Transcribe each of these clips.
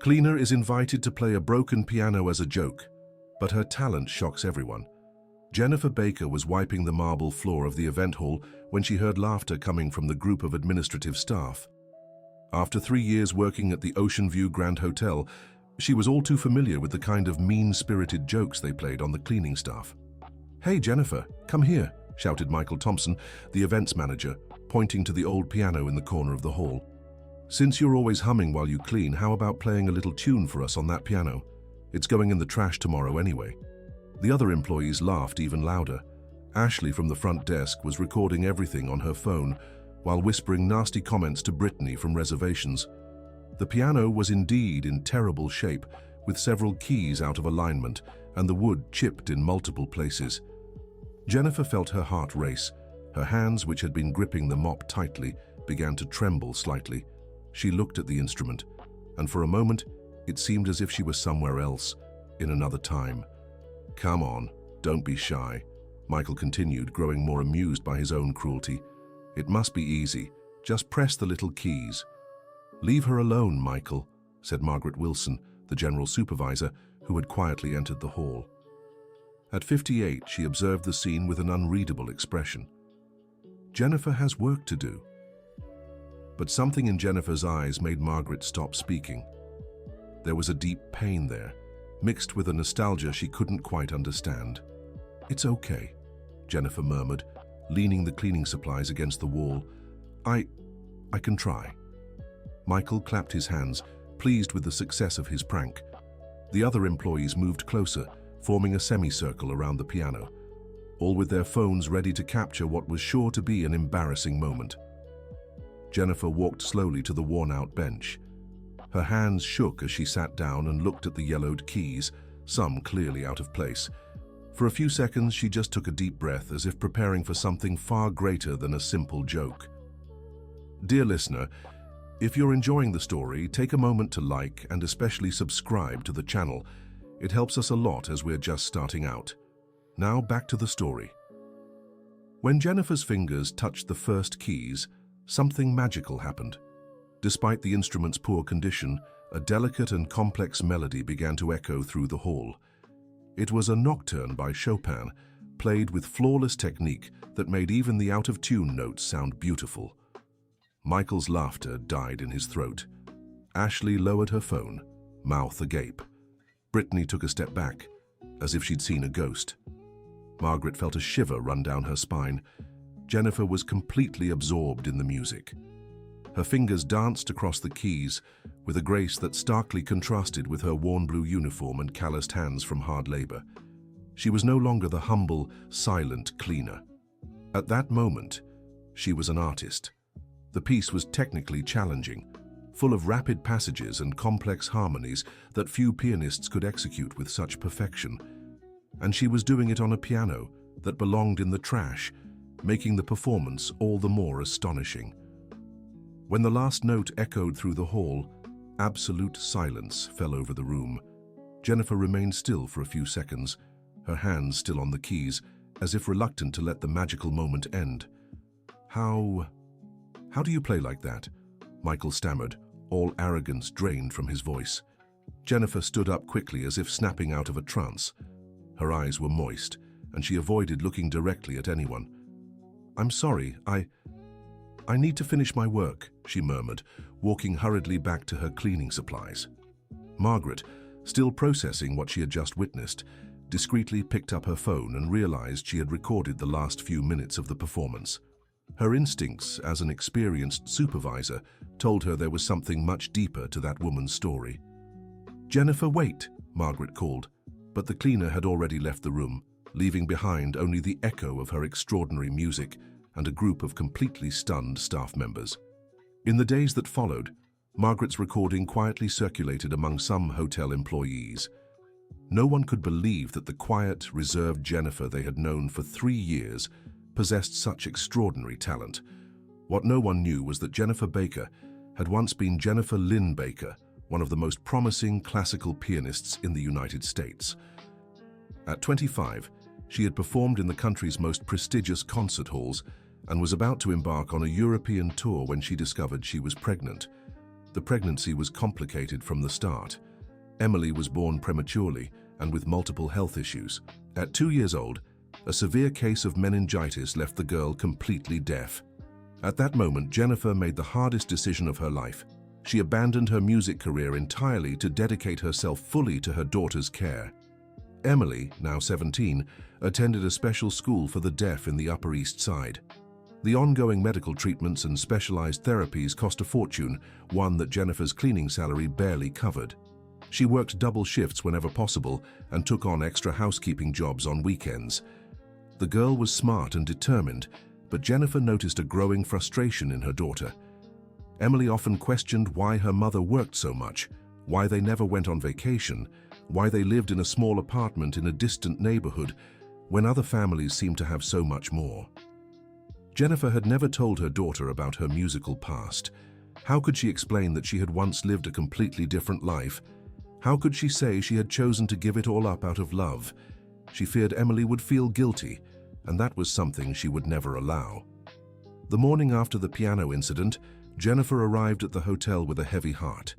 Cleaner is invited to play a broken piano as a joke, but her talent shocks everyone. Jennifer Baker was wiping the marble floor of the event hall when she heard laughter coming from the group of administrative staff. After 3 years working at the Ocean View Grand Hotel, she was all too familiar with the kind of mean-spirited jokes they played on the cleaning staff. "Hey, Jennifer, come here," shouted Michael Thompson, the events manager, pointing to the old piano in the corner of the hall. "Since you're always humming while you clean, how about playing a little tune for us on that piano? It's going in the trash tomorrow anyway." The other employees laughed even louder. Ashley from the front desk was recording everything on her phone while whispering nasty comments to Brittany from reservations. The piano was indeed in terrible shape, with several keys out of alignment and the wood chipped in multiple places. Jennifer felt her heart race. Her hands, which had been gripping the mop tightly, began to tremble slightly. She looked at the instrument, and for a moment, it seemed as if she was somewhere else, in another time. "Come on, don't be shy," Michael continued, growing more amused by his own cruelty. "It must be easy. Just press the little keys." "Leave her alone, Michael," said Margaret Wilson, the general supervisor, who had quietly entered the hall. At 58, she observed the scene with an unreadable expression. Jennifer has work to do. But something in Jennifer's eyes made Margaret stop speaking. There was a deep pain there, mixed with a nostalgia she couldn't quite understand. "It's okay," Jennifer murmured, leaning the cleaning supplies against the wall. I can try." Michael clapped his hands, pleased with the success of his prank. The other employees moved closer, forming a semicircle around the piano, all with their phones ready to capture what was sure to be an embarrassing moment. Jennifer walked slowly to the worn-out bench. Her hands shook as she sat down and looked at the yellowed keys, some clearly out of place. For a few seconds, she just took a deep breath, as if preparing for something far greater than a simple joke. Dear listener, if you're enjoying the story, take a moment to like and especially subscribe to the channel. It helps us a lot as we're just starting out. Now back to the story. When Jennifer's fingers touched the first keys, something magical happened. Despite the instrument's poor condition, a delicate and complex melody began to echo through the hall. It was a nocturne by Chopin, played with flawless technique that made even the out-of-tune notes sound beautiful. Michael's laughter died in his throat. Ashley lowered her phone, mouth agape. Brittany took a step back, as if she'd seen a ghost. Margaret felt a shiver run down her spine. Jennifer was completely absorbed in the music. Her fingers danced across the keys with a grace that starkly contrasted with her worn blue uniform and calloused hands from hard labor. She was no longer the humble, silent cleaner. At that moment, she was an artist. The piece was technically challenging, full of rapid passages and complex harmonies that few pianists could execute with such perfection. And she was doing it on a piano that belonged in the trash, making the performance all the more astonishing. When the last note echoed through the hall, absolute silence fell over the room. Jennifer remained still for a few seconds, her hands still on the keys, as if reluctant to let the magical moment end. How do you play like that?" Michael stammered, all arrogance drained from his voice. Jennifer stood up quickly, as if snapping out of a trance. Her eyes were moist, and she avoided looking directly at anyone. "I'm sorry, I need to finish my work," she murmured, walking hurriedly back to her cleaning supplies. Margaret, still processing what she had just witnessed, discreetly picked up her phone and realized she had recorded the last few minutes of the performance. Her instincts as an experienced supervisor told her there was something much deeper to that woman's story. "Jennifer, wait," Margaret called, but the cleaner had already left the room, leaving behind only the echo of her extraordinary music and a group of completely stunned staff members. In the days that followed, Margaret's recording quietly circulated among some hotel employees. No one could believe that the quiet, reserved Jennifer they had known for 3 years possessed such extraordinary talent. What no one knew was that Jennifer Baker had once been Jennifer Lynn Baker, one of the most promising classical pianists in the United States. At 25, she had performed in the country's most prestigious concert halls and was about to embark on a European tour when she discovered she was pregnant. The pregnancy was complicated from the start. Emily was born prematurely and with multiple health issues. At 2 years old, a severe case of meningitis left the girl completely deaf. At that moment, Jennifer made the hardest decision of her life. She abandoned her music career entirely to dedicate herself fully to her daughter's care. Emily, now 17, attended a special school for the deaf in the Upper East Side. The ongoing medical treatments and specialized therapies cost a fortune, one that Jennifer's cleaning salary barely covered. She worked double shifts whenever possible and took on extra housekeeping jobs on weekends. The girl was smart and determined, but Jennifer noticed a growing frustration in her daughter. Emily often questioned why her mother worked so much, why they never went on vacation, why they lived in a small apartment in a distant neighborhood, when other families seemed to have so much more. Jennifer had never told her daughter about her musical past. How could she explain that she had once lived a completely different life? How could she say she had chosen to give it all up out of love? She feared Emily would feel guilty, and that was something she would never allow. The morning after the piano incident, Jennifer arrived at the hotel with a heavy heart.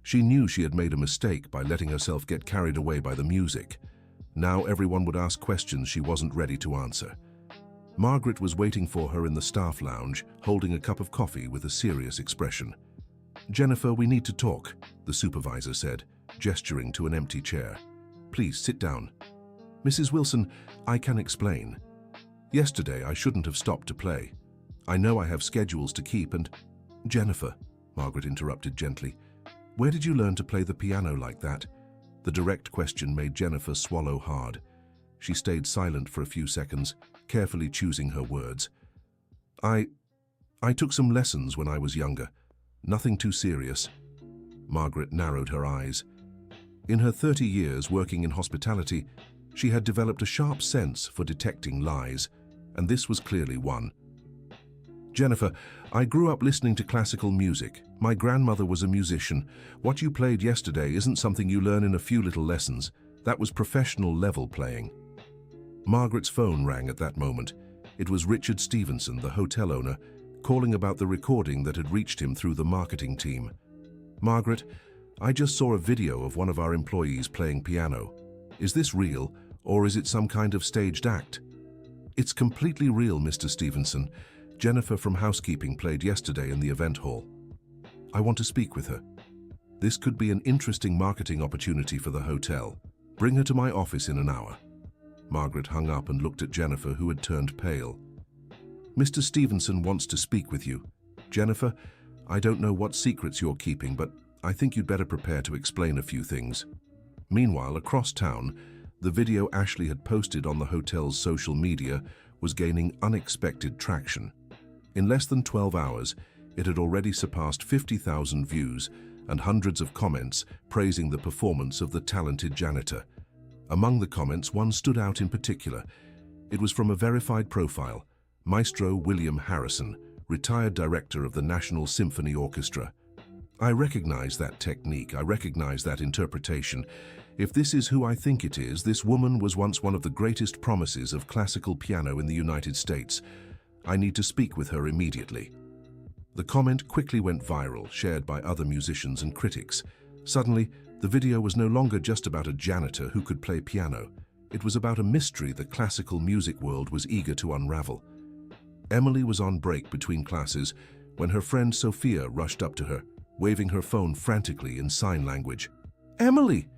She knew she had made a mistake by letting herself get carried away by the music. Now everyone would ask questions she wasn't ready to answer. Margaret was waiting for her in the staff lounge, holding a cup of coffee with a serious expression. "Jennifer, we need to talk," the supervisor said, gesturing to an empty chair. "Please sit down." "Mrs. Wilson, I can explain. Yesterday I shouldn't have stopped to play. I know I have schedules to keep and—" "Jennifer," Margaret interrupted gently, "where did you learn to play the piano like that?" The direct question made Jennifer swallow hard. She stayed silent for a few seconds, carefully choosing her words. I took some lessons when I was younger. Nothing too serious." Margaret narrowed her eyes. In her 30 years working in hospitality, she had developed a sharp sense for detecting lies, and this was clearly one. "Jennifer, I grew up listening to classical music. My grandmother was a musician. What you played yesterday isn't something you learn in a few little lessons. That was professional level playing." Margaret's phone rang at that moment. It was Richard Stevenson, the hotel owner, calling about the recording that had reached him through the marketing team. "Margaret, I just saw a video of one of our employees playing piano. Is this real, or is it some kind of staged act?" "It's completely real, Mr. Stevenson. Jennifer from housekeeping played yesterday in the event hall. I want to speak with her. This could be an interesting marketing opportunity for the hotel. Bring her to my office in an hour." Margaret hung up and looked at Jennifer, who had turned pale. "Mr. Stevenson wants to speak with you. Jennifer, I don't know what secrets you're keeping, but I think you'd better prepare to explain a few things." Meanwhile, across town, the video Ashley had posted on the hotel's social media was gaining unexpected traction. In less than 12 hours, it had already surpassed 50,000 views and hundreds of comments praising the performance of the talented janitor. Among the comments, one stood out in particular. It was from a verified profile, Maestro William Harrison, retired director of the National Symphony Orchestra. "I recognize that technique, I recognize that interpretation. If this is who I think it is, this woman was once one of the greatest promises of classical piano in the United States. I need to speak with her immediately." The comment quickly went viral, shared by other musicians and critics. Suddenly, the video was no longer just about a janitor who could play piano. It was about a mystery the classical music world was eager to unravel. Emily was on break between classes when her friend Sophia rushed up to her, waving her phone frantically in sign language. "Emily!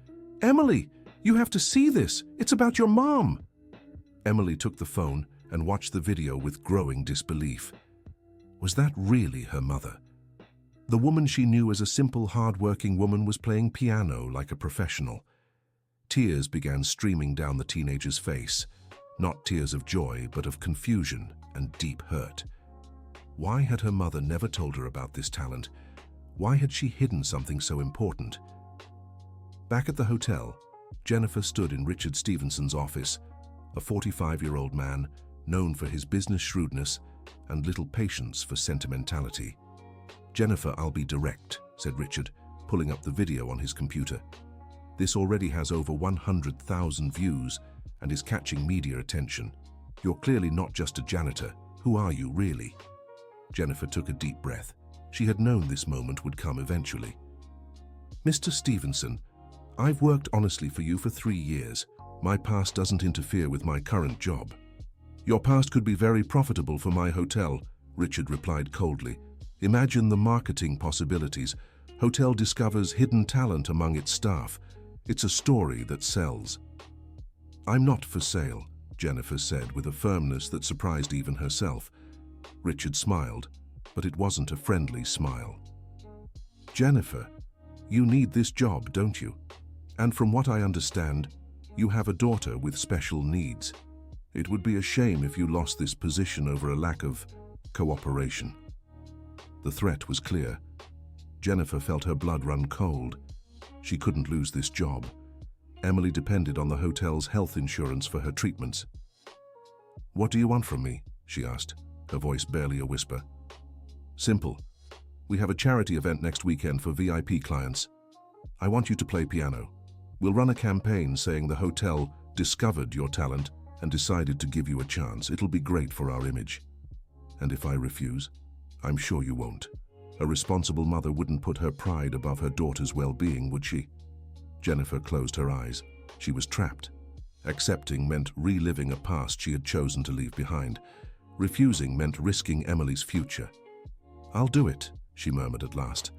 Emily! You have to see this! It's about your mom!" Emily took the phone and watched the video with growing disbelief. Was that really her mother? The woman she knew as a simple, hard-working woman was playing piano like a professional. Tears began streaming down the teenager's face, not tears of joy, but of confusion and deep hurt. Why had her mother never told her about this talent? Why had she hidden something so important? Back at the hotel, Jennifer stood in Richard Stevenson's office, a 45-year-old man known for his business shrewdness and little patience for sentimentality. "Jennifer, I'll be direct," said Richard, pulling up the video on his computer. "This already has over 100,000 views and is catching media attention. You're clearly not just a janitor. Who are you, really?" Jennifer took a deep breath. She had known this moment would come eventually. "Mr. Stevenson, I've worked honestly for you for 3 years. My past doesn't interfere with my current job." "Your past could be very profitable for my hotel," Richard replied coldly. "Imagine the marketing possibilities. Hotel discovers hidden talent among its staff. It's a story that sells." "I'm not for sale," Jennifer said with a firmness that surprised even herself. Richard smiled, but it wasn't a friendly smile. "Jennifer, you need this job, don't you? And from what I understand, you have a daughter with special needs. It would be a shame if you lost this position over a lack of cooperation." The threat was clear. Jennifer felt her blood run cold. She couldn't lose this job. Emily depended on the hotel's health insurance for her treatments. "What do you want from me?" she asked, her voice barely a whisper. "Simple. We have a charity event next weekend for VIP clients. I want you to play piano. We'll run a campaign saying the hotel discovered your talent and decided to give you a chance. It'll be great for our image. And if I refuse, I'm sure you won't. A responsible mother wouldn't put her pride above her daughter's well-being, would she?" Jennifer closed her eyes. She was trapped. Accepting meant reliving a past she had chosen to leave behind. Refusing meant risking Emily's future. "I'll do it," she murmured at last.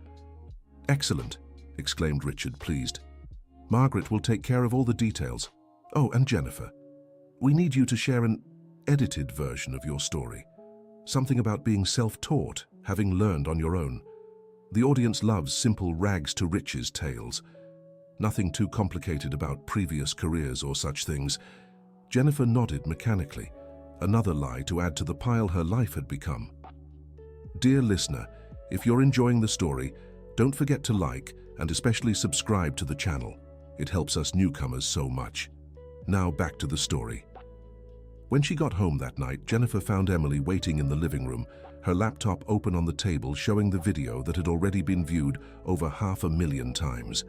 "Excellent," exclaimed Richard, pleased. "Margaret will take care of all the details. Oh, and Jennifer, we need you to share an edited version of your story. Something about being self-taught, having learned on your own. The audience loves simple rags-to-riches tales. Nothing too complicated about previous careers or such things." Jennifer nodded mechanically, another lie to add to the pile her life had become. Dear listener, if you're enjoying the story, don't forget to like and especially subscribe to the channel. It helps us newcomers so much. Now back to the story. When she got home that night, Jennifer found Emily waiting in the living room, her laptop open on the table showing the video that had already been viewed over 500,000 times.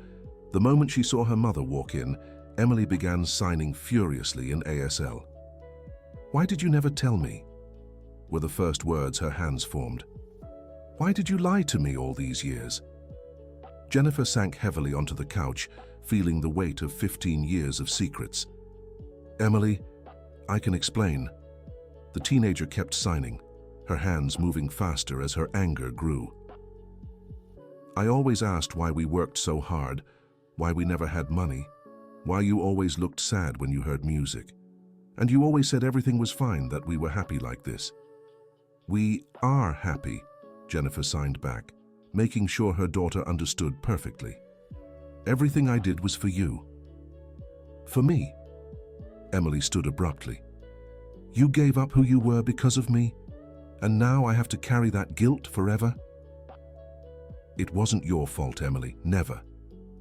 The moment she saw her mother walk in, Emily began signing furiously in ASL. "Why did you never tell me?" were the first words her hands formed. "Why did you lie to me all these years?" Jennifer sank heavily onto the couch, feeling the weight of 15 years of secrets. "Emily, I can explain." The teenager kept signing, her hands moving faster as her anger grew. "I always asked why we worked so hard, why we never had money, why you always looked sad when you heard music. And you always said everything was fine, that we were happy like this." "We are happy," Jennifer signed back, making sure her daughter understood perfectly. "Everything I did was for you." "For me?" Emily stood abruptly. "You gave up who you were because of me? And now I have to carry that guilt forever?" "It wasn't your fault, Emily, never.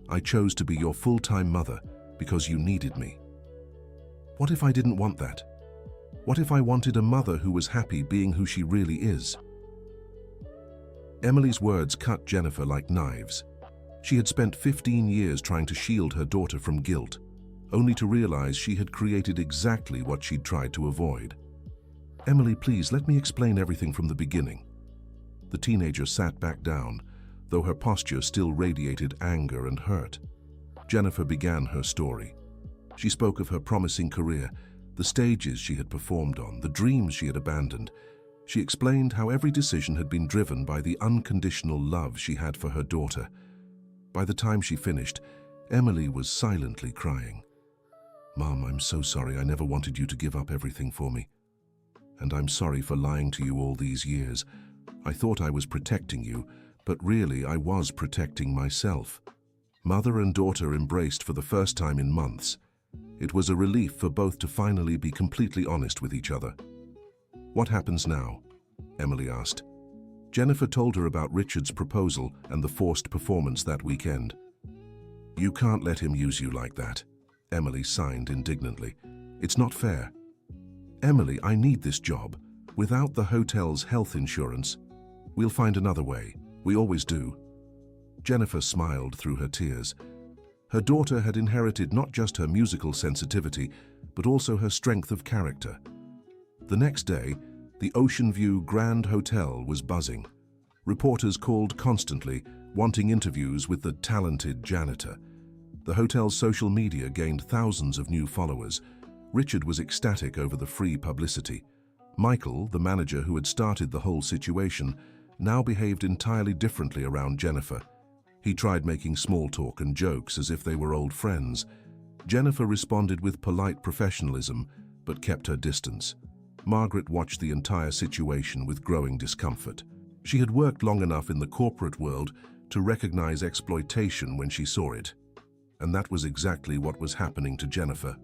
I chose to be your full-time mother because you needed me." "What if I didn't want that? What if I wanted a mother who was happy being who she really is?" Emily's words cut Jennifer like knives. She had spent 15 years trying to shield her daughter from guilt, only to realize she had created exactly what she'd tried to avoid. "Emily, please, let me explain everything from the beginning." The teenager sat back down, though her posture still radiated anger and hurt. Jennifer began her story. She spoke of her promising career, the stages she had performed on, the dreams she had abandoned. She explained how every decision had been driven by the unconditional love she had for her daughter. By the time she finished, Emily was silently crying. "Mom, I'm so sorry. I never wanted you to give up everything for me. And I'm sorry for lying to you all these years. I thought I was protecting you, but really I was protecting myself." Mother and daughter embraced for the first time in months. It was a relief for both to finally be completely honest with each other. "What happens now?" Emily asked. Jennifer told her about Richard's proposal and the forced performance that weekend. "You can't let him use you like that," Emily signed indignantly. "It's not fair." "Emily, I need this job. Without the hotel's health insurance, we'll find another way. We always do." Jennifer smiled through her tears. Her daughter had inherited not just her musical sensitivity, but also her strength of character. The next day, the Ocean View Grand Hotel was buzzing. Reporters called constantly, wanting interviews with the talented janitor. The hotel's social media gained thousands of new followers. Richard was ecstatic over the free publicity. Michael, the manager who had started the whole situation, now behaved entirely differently around Jennifer. He tried making small talk and jokes as if they were old friends. Jennifer responded with polite professionalism, but kept her distance. Margaret watched the entire situation with growing discomfort. She had worked long enough in the corporate world to recognize exploitation when she saw it. And that was exactly what was happening to Jennifer.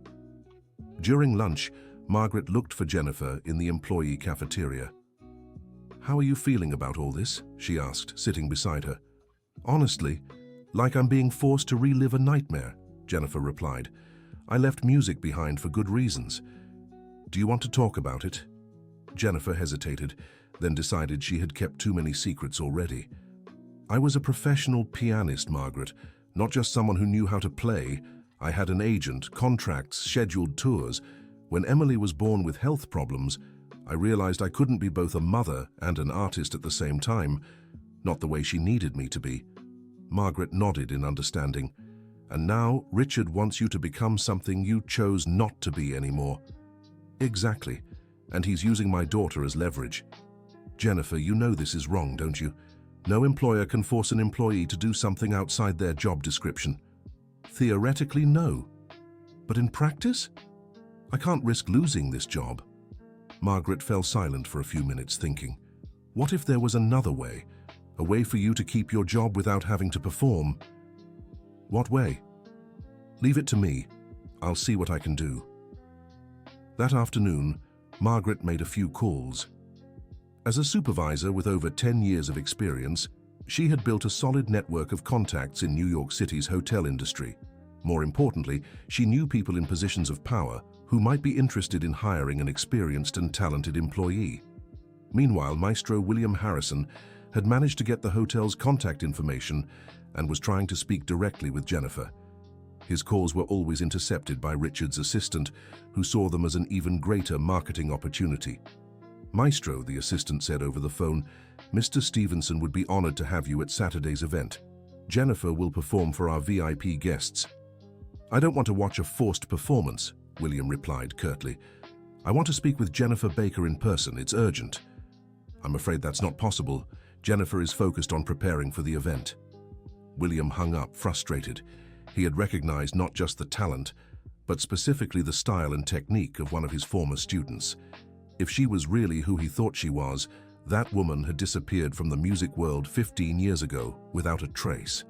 During lunch, Margaret looked for Jennifer in the employee cafeteria. "How are you feeling about all this?" she asked, sitting beside her. "Honestly, like I'm being forced to relive a nightmare," Jennifer replied. "I left music behind for good reasons. Do you want to talk about it?" Jennifer hesitated, then decided she had kept too many secrets already. "I was a professional pianist, Margaret, not just someone who knew how to play. I had an agent, contracts, scheduled tours. When Emily was born with health problems, I realized I couldn't be both a mother and an artist at the same time, not the way she needed me to be." Margaret nodded in understanding. "And now Richard wants you to become something you chose not to be anymore." "Exactly, and he's using my daughter as leverage." "Jennifer, you know this is wrong, don't you? No employer can force an employee to do something outside their job description." "Theoretically, no. But in practice? I can't risk losing this job." Margaret fell silent for a few minutes, thinking, what if there was another way? A way for you to keep your job without having to perform? "What way?" "Leave it to me. I'll see what I can do." That afternoon, Margaret made a few calls. As a supervisor with over 10 years of experience, she had built a solid network of contacts in New York City's hotel industry. More importantly, she knew people in positions of power who might be interested in hiring an experienced and talented employee. Meanwhile, Maestro William Harrison had managed to get the hotel's contact information and was trying to speak directly with Jennifer. His calls were always intercepted by Richard's assistant, who saw them as an even greater marketing opportunity. "Maestro," the assistant said over the phone, "Mr. Stevenson would be honored to have you at Saturday's event. Jennifer will perform for our VIP guests." "I don't want to watch a forced performance," William replied curtly. "I want to speak with Jennifer Baker in person. It's urgent." "I'm afraid that's not possible. Jennifer is focused on preparing for the event." William hung up, frustrated. He had recognized not just the talent, but specifically the style and technique of one of his former students. If she was really who he thought she was, that woman had disappeared from the music world 15 years ago without a trace.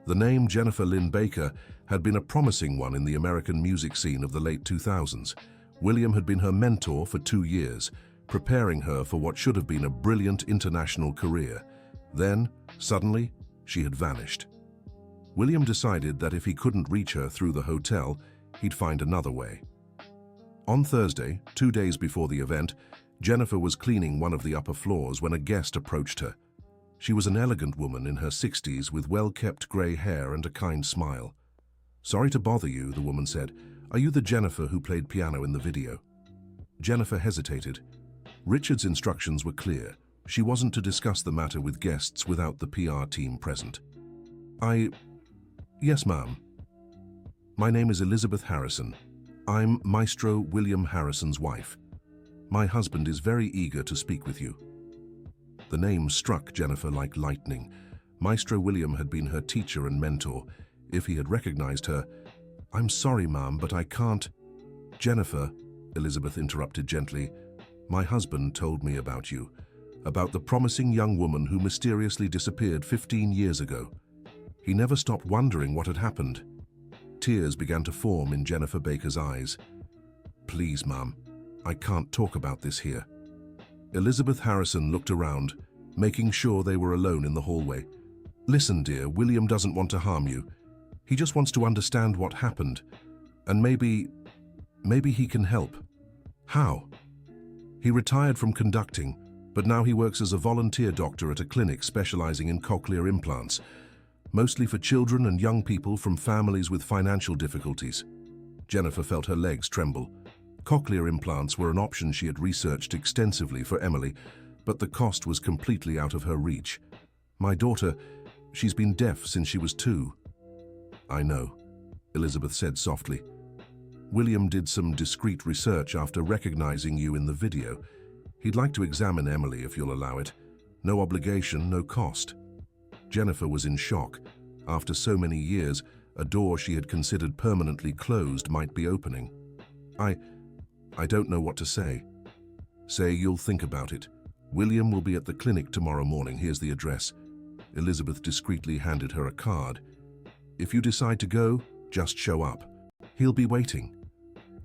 The name Jennifer Lynn Baker had been a promising one in the American music scene of the late 2000s. William had been her mentor for 2 years, preparing her for what should have been a brilliant international career. Then, suddenly, she had vanished. William decided that if he couldn't reach her through the hotel, he'd find another way. On Thursday, 2 days before the event, Jennifer was cleaning one of the upper floors when a guest approached her. She was an elegant woman in her 60s with well-kept grey hair and a kind smile. "Sorry to bother you," the woman said. "Are you the Jennifer who played piano in the video?" Jennifer hesitated. Richard's instructions were clear. She wasn't to discuss the matter with guests without the PR team present. "Yes, ma'am. My name is Elizabeth Harrison. I'm Maestro William Harrison's wife. My husband is very eager to speak with you." The name struck Jennifer like lightning. Maestro William had been her teacher and mentor. If he had recognized her, "I'm sorry, ma'am, but I can't." "Jennifer," Elizabeth interrupted gently, "my husband told me about you, about the promising young woman who mysteriously disappeared 15 years ago. He never stopped wondering what had happened." Tears began to form in Jennifer Baker's eyes. "Please, ma'am, I can't talk about this here." Elizabeth Harrison looked around, making sure they were alone in the hallway. "Listen, dear, William doesn't want to harm you. He just wants to understand what happened. And maybe he can help." "How?" "He retired from conducting, but now he works as a volunteer doctor at a clinic specializing in cochlear implants, mostly for children and young people from families with financial difficulties." Jennifer felt her legs tremble. Cochlear implants were an option she had researched extensively for Emily, but the cost was completely out of her reach. My daughter, she's been deaf since she was 2. I know, Elizabeth said softly. William did some discreet research after recognizing you in the video. He'd like to examine Emily if you'll allow it. No obligation, no cost. Jennifer was in shock. After so many years, a door she had considered permanently closed might be opening. I don't know what to say. Say you'll think about it. William will be at the clinic tomorrow morning. Here's the address. Elizabeth discreetly handed her a card. If you decide to go, just show up. He'll be waiting.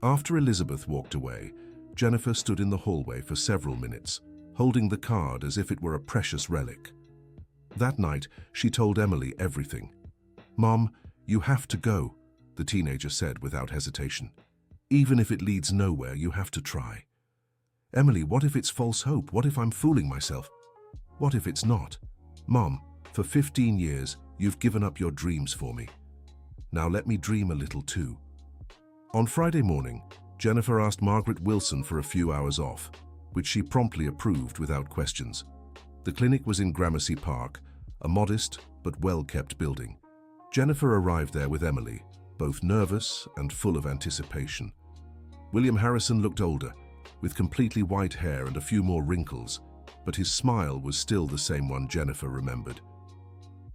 After Elizabeth walked away, Jennifer stood in the hallway for several minutes, holding the card as if it were a precious relic. That night, she told Emily everything. "Mom, you have to go," the teenager said without hesitation. "Even if it leads nowhere, you have to try." "Emily, what if it's false hope? What if I'm fooling myself? What if it's not? Mom, for 15 years, you've given up your dreams for me. Now let me dream a little too." On Friday morning, Jennifer asked Margaret Wilson for a few hours off, which she promptly approved without questions. The clinic was in Gramercy Park, a modest but well-kept building. Jennifer arrived there with Emily, both nervous and full of anticipation. William Harrison looked older, with completely white hair and a few more wrinkles, but his smile was still the same one Jennifer remembered.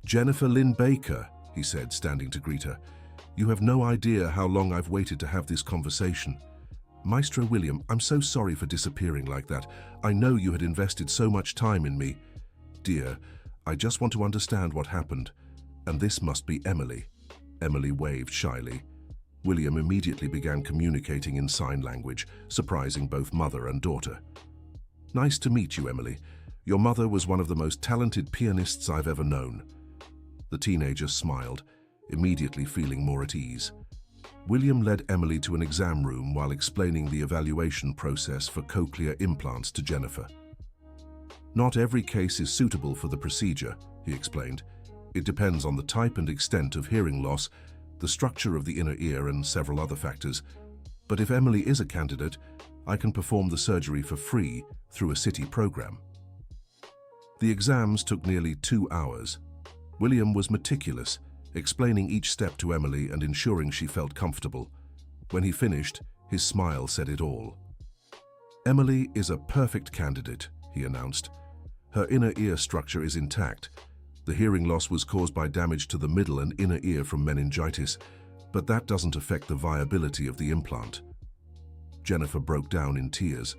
"Jennifer Lynn Baker," he said, standing to greet her. "You have no idea how long I've waited to have this conversation. Maestro William, I'm so sorry for disappearing like that. I know you had invested so much time in me. Dear, I just want to understand what happened. And this must be Emily." Emily waved shyly. William immediately began communicating in sign language, surprising both mother and daughter. "Nice to meet you, Emily. Your mother was one of the most talented pianists I've ever known." The teenager smiled, immediately feeling more at ease. William led Emily to an exam room while explaining the evaluation process for cochlear implants to Jennifer. "Not every case is suitable for the procedure," he explained. "It depends on the type and extent of hearing loss, the structure of the inner ear, and several other factors. But if Emily is a candidate, I can perform the surgery for free through a city program." The exams took nearly 2 hours. William was meticulous, explaining each step to Emily and ensuring she felt comfortable. When he finished, his smile said it all. "Emily is a perfect candidate," he announced. "Her inner ear structure is intact. The hearing loss was caused by damage to the middle and inner ear from meningitis, but that doesn't affect the viability of the implant." Jennifer broke down in tears.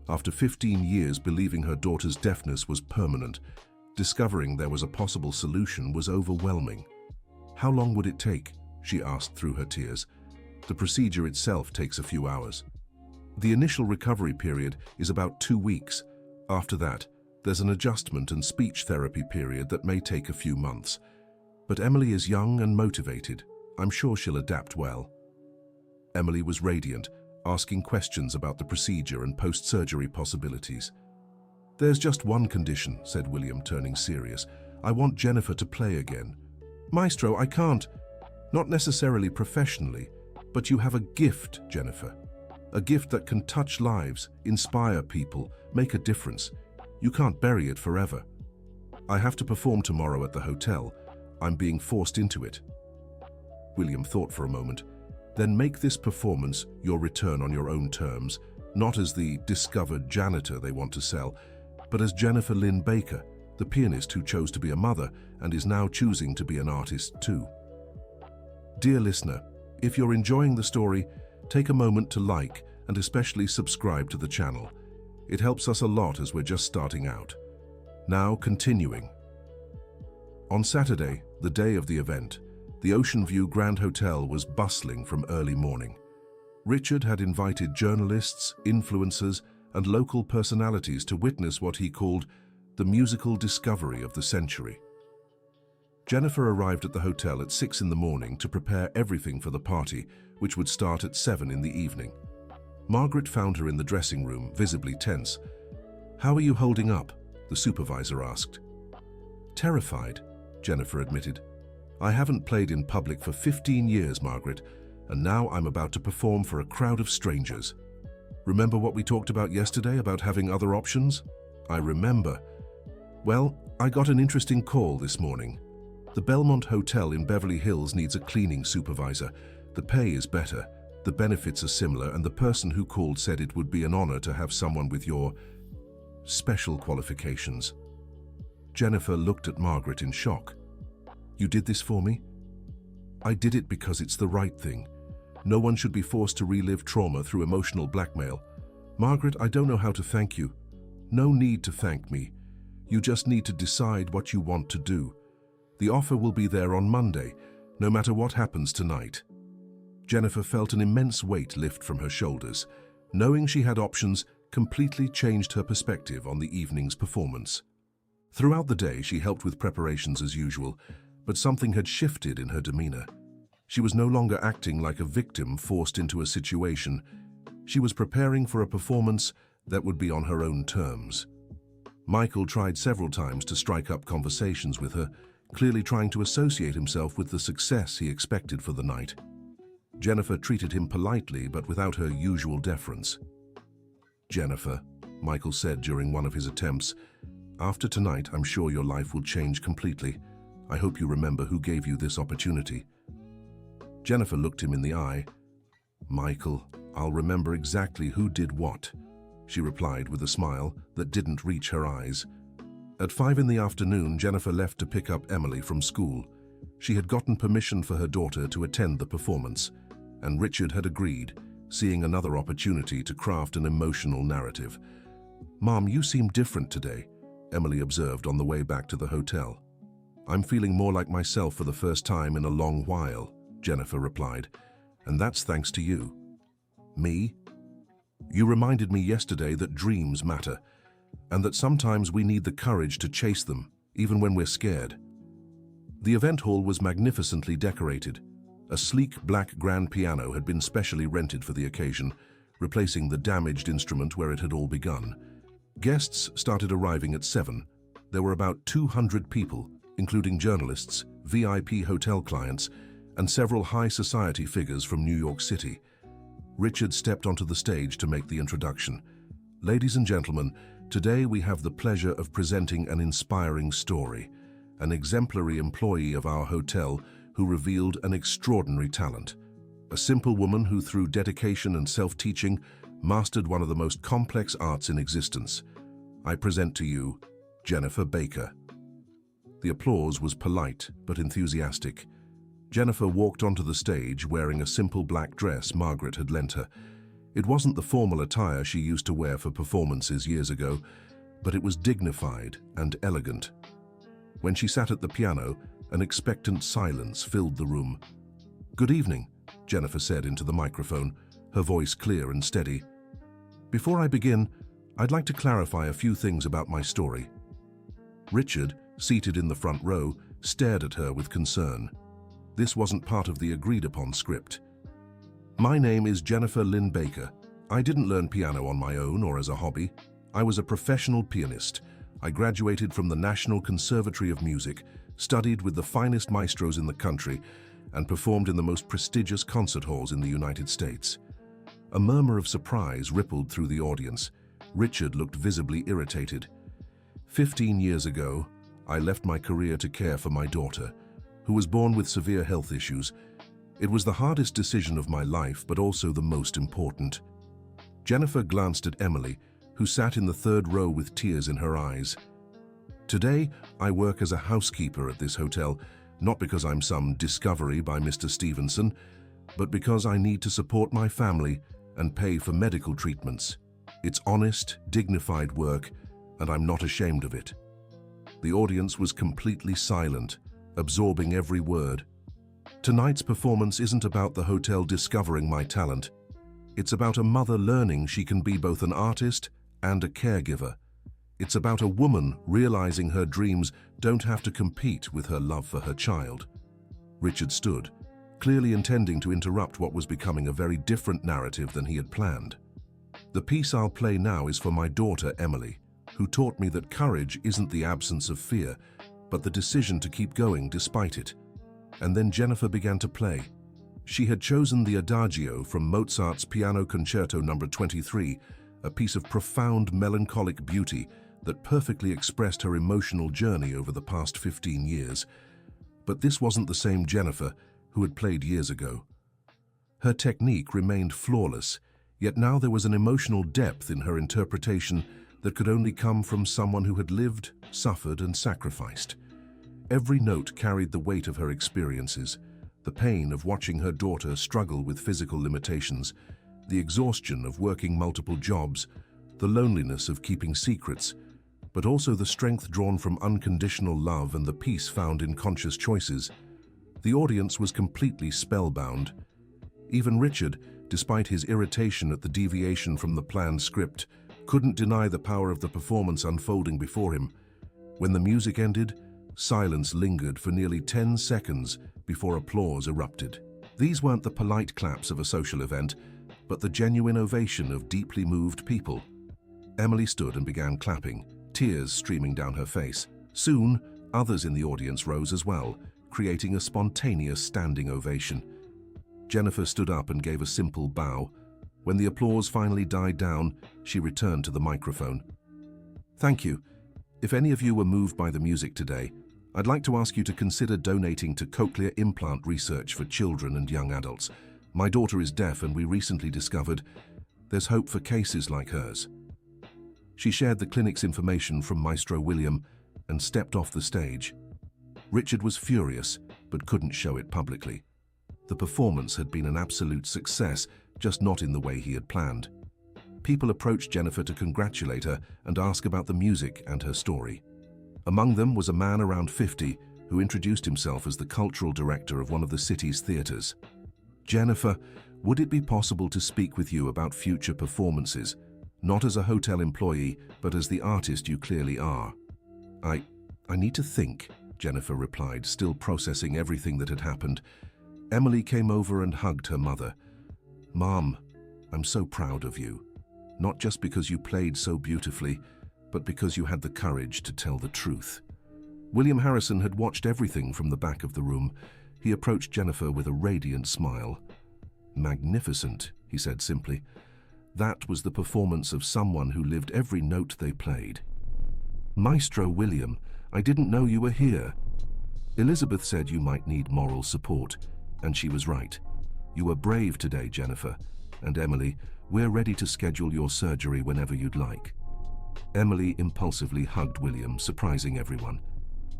After 15 years believing her daughter's deafness was permanent, discovering there was a possible solution was overwhelming. "How long would it take?" she asked through her tears. "The procedure itself takes a few hours. The initial recovery period is about 2 weeks. After that, there's an adjustment and speech therapy period that may take a few months. But Emily is young and motivated. I'm sure she'll adapt well." Emily was radiant, asking questions about the procedure and post-surgery possibilities. "There's just one condition," said William, turning serious. "I want Jennifer to play again." "Maestro, I can't. Not necessarily professionally, but you have a gift, Jennifer. A gift that can touch lives, inspire people, make a difference. You can't bury it forever." "I have to perform tomorrow at the hotel. I'm being forced into it." William thought for a moment. "Then make this performance your return on your own terms, not as the discovered janitor they want to sell, but as Jennifer Lynn Baker, the pianist who chose to be a mother and is now choosing to be an artist too." Dear listener, if you're enjoying the story, take a moment to like and especially subscribe to the channel. It helps us a lot as we're just starting out. Now continuing. On Saturday, the day of the event, the Ocean View Grand Hotel was bustling from early morning. Richard had invited journalists, influencers, and local personalities to witness what he called the musical discovery of the century. Jennifer arrived at the hotel at 6 in the morning to prepare everything for the party, which would start at 7 in the evening. Margaret found her in the dressing room, visibly tense. "How are you holding up?" the supervisor asked. "Terrified," Jennifer admitted. "I haven't played in public for 15 years, Margaret, and now I'm about to perform for a crowd of strangers. Remember what we talked about yesterday about having other options?" I remember. Well, I got an interesting call this morning. The Belmont Hotel in Beverly Hills needs a cleaning supervisor. The pay is better, the benefits are similar, and the person who called said it would be an honor to have someone with your special qualifications. Jennifer looked at Margaret in shock. You did this for me? I did it because it's the right thing. No one should be forced to relive trauma through emotional blackmail. Margaret, I don't know how to thank you. No need to thank me. You just need to decide what you want to do. The offer will be there on Monday, no matter what happens tonight. Jennifer felt an immense weight lift from her shoulders. Knowing she had options completely changed her perspective on the evening's performance. Throughout the day, she helped with preparations as usual, but something had shifted in her demeanor. She was no longer acting like a victim forced into a situation. She was preparing for a performance that would be on her own terms. Michael tried several times to strike up conversations with her, clearly trying to associate himself with the success he expected for the night. Jennifer treated him politely, but without her usual deference. Jennifer, Michael said during one of his attempts, after tonight, I'm sure your life will change completely. I hope you remember who gave you this opportunity. Jennifer looked him in the eye. Michael, I'll remember exactly who did what, she replied with a smile that didn't reach her eyes. At 5 in the afternoon, Jennifer left to pick up Emily from school. She had gotten permission for her daughter to attend the performance, and Richard had agreed, seeing another opportunity to craft an emotional narrative. Mom, you seem different today, Emily observed on the way back to the hotel. I'm feeling more like myself for the first time in a long while, Jennifer replied, and that's thanks to you. Me? You reminded me yesterday that dreams matter, and that sometimes we need the courage to chase them, even when we're scared. The event hall was magnificently decorated. A sleek black grand piano had been specially rented for the occasion, replacing the damaged instrument where it had all begun. Guests started arriving at 7. There were about 200 people, including journalists, VIP hotel clients, and several high society figures from New York City. Richard stepped onto the stage to make the introduction. Ladies and gentlemen, today we have the pleasure of presenting an inspiring story, an exemplary employee of our hotel who revealed an extraordinary talent. A simple woman who, through dedication and self-teaching, mastered one of the most complex arts in existence. I present to you, Jennifer Baker. The applause was polite but enthusiastic. Jennifer walked onto the stage wearing a simple black dress Margaret had lent her. It wasn't the formal attire she used to wear for performances years ago, but it was dignified and elegant. When she sat at the piano, an expectant silence filled the room. "Good evening," Jennifer said into the microphone, her voice clear and steady. "Before I begin, I'd like to clarify a few things about my story." Richard, seated in the front row, stared at her with concern. This wasn't part of the agreed-upon script. "My name is Jennifer Lynn Baker. I didn't learn piano on my own or as a hobby. I was a professional pianist. I graduated from the National Conservatory of Music, studied with the finest maestros in the country, and performed in the most prestigious concert halls in the United States." A murmur of surprise rippled through the audience. Richard looked visibly irritated. 15 years ago, I left my career to care for my daughter, who was born with severe health issues. It was the hardest decision of my life, but also the most important. Jennifer glanced at Emily, who sat in the third row with tears in her eyes. "Today, I work as a housekeeper at this hotel, not because I'm some discovery by Mr. Stevenson, but because I need to support my family and pay for medical treatments. It's honest, dignified work, and I'm not ashamed of it." The audience was completely silent, absorbing every word. Tonight's performance isn't about the hotel discovering my talent. It's about a mother learning she can be both an artist and a caregiver. It's about a woman realizing her dreams don't have to compete with her love for her child. Richard stood, clearly intending to interrupt what was becoming a very different narrative than he had planned. "The piece I'll play now is for my daughter, Emily, who taught me that courage isn't the absence of fear, but the decision to keep going despite it." And then Jennifer began to play. She had chosen the Adagio from Mozart's Piano Concerto No. 23, a piece of profound melancholic beauty that perfectly expressed her emotional journey over the past 15 years. But this wasn't the same Jennifer who had played years ago. Her technique remained flawless, yet now there was an emotional depth in her interpretation that could only come from someone who had lived, suffered, and sacrificed. Every note carried the weight of her experiences, the pain of watching her daughter struggle with physical limitations, the exhaustion of working multiple jobs, the loneliness of keeping secrets, but also the strength drawn from unconditional love and the peace found in conscious choices. The audience was completely spellbound. Even Richard, despite his irritation at the deviation from the planned script, couldn't deny the power of the performance unfolding before him. When the music ended, silence lingered for nearly 10 seconds before applause erupted. These weren't the polite claps of a social event, but the genuine ovation of deeply moved people. Emily stood and began clapping, tears streaming down her face. Soon, others in the audience rose as well, creating a spontaneous standing ovation. Jennifer stood up and gave a simple bow. When the applause finally died down, she returned to the microphone. "Thank you. If any of you were moved by the music today, I'd like to ask you to consider donating to cochlear implant research for children and young adults. My daughter is deaf and we recently discovered there's hope for cases like hers." She shared the clinic's information from Maestro William and stepped off the stage. Richard was furious, but couldn't show it publicly. The performance had been an absolute success, just not in the way he had planned. People approached Jennifer to congratulate her and ask about the music and her story. Among them was a man around 50 who introduced himself as the cultural director of one of the city's theaters. "Jennifer, would it be possible to speak with you about future performances, not as a hotel employee, but as the artist you clearly are?" I need to think," Jennifer replied, still processing everything that had happened. Emily came over and hugged her mother. "Mom, I'm so proud of you. Not just because you played so beautifully, but because you had the courage to tell the truth." William Harrison had watched everything from the back of the room. He approached Jennifer with a radiant smile. "Magnificent," he said simply. That was the performance of someone who lived every note they played. "Maestro William, I didn't know you were here. Elizabeth said you might need moral support, and she was right. You were brave today, Jennifer. And Emily, we're ready to schedule your surgery whenever you'd like." Emily impulsively hugged William, surprising everyone.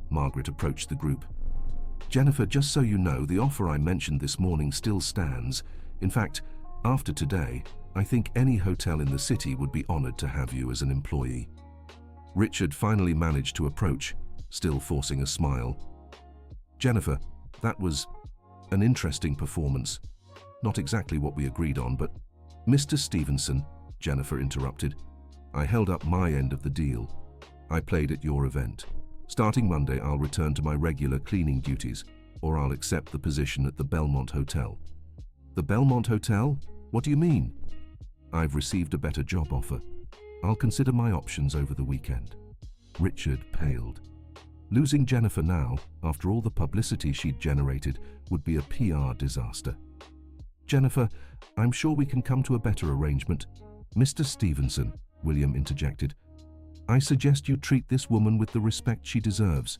Margaret approached the group. "Jennifer, just so you know, the offer I mentioned this morning still stands. In fact, after today, I think any hotel in the city would be honored to have you as an employee." Richard finally managed to approach, still forcing a smile. "Jennifer, that was an interesting performance. Not exactly what we agreed on, but—" "Mr. Stevenson," Jennifer interrupted, "I held up my end of the deal. I played at your event. Starting Monday, I'll return to my regular cleaning duties, or I'll accept the position at the Belmont Hotel." "The Belmont Hotel? What do you mean?" "I've received a better job offer. I'll consider my options over the weekend." Richard paled. Losing Jennifer now, after all the publicity she'd generated, would be a PR disaster. "Jennifer, I'm sure we can come to a better arrangement." "Mr. Stevenson," William interjected, "I suggest you treat this woman with the respect she deserves.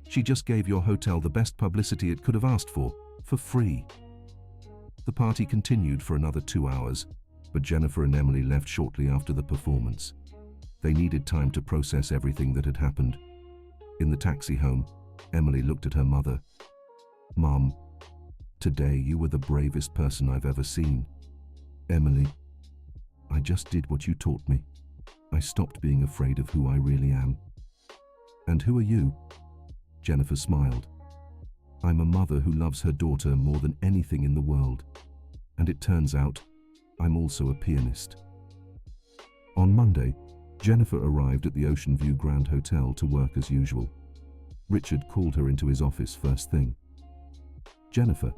She just gave your hotel the best publicity it could have asked for free." The party continued for another 2 hours, but Jennifer and Emily left shortly after the performance. They needed time to process everything that had happened. In the taxi home, Emily looked at her mother. "Mom, today you were the bravest person I've ever seen." "Emily, I just did what you taught me. I stopped being afraid of who I really am." "And who are you?" Jennifer smiled. "I'm a mother who loves her daughter more than anything in the world. And it turns out, I'm also a pianist." On Monday, Jennifer arrived at the Ocean View Grand Hotel to work as usual. Richard called her into his office first thing. "Jennifer,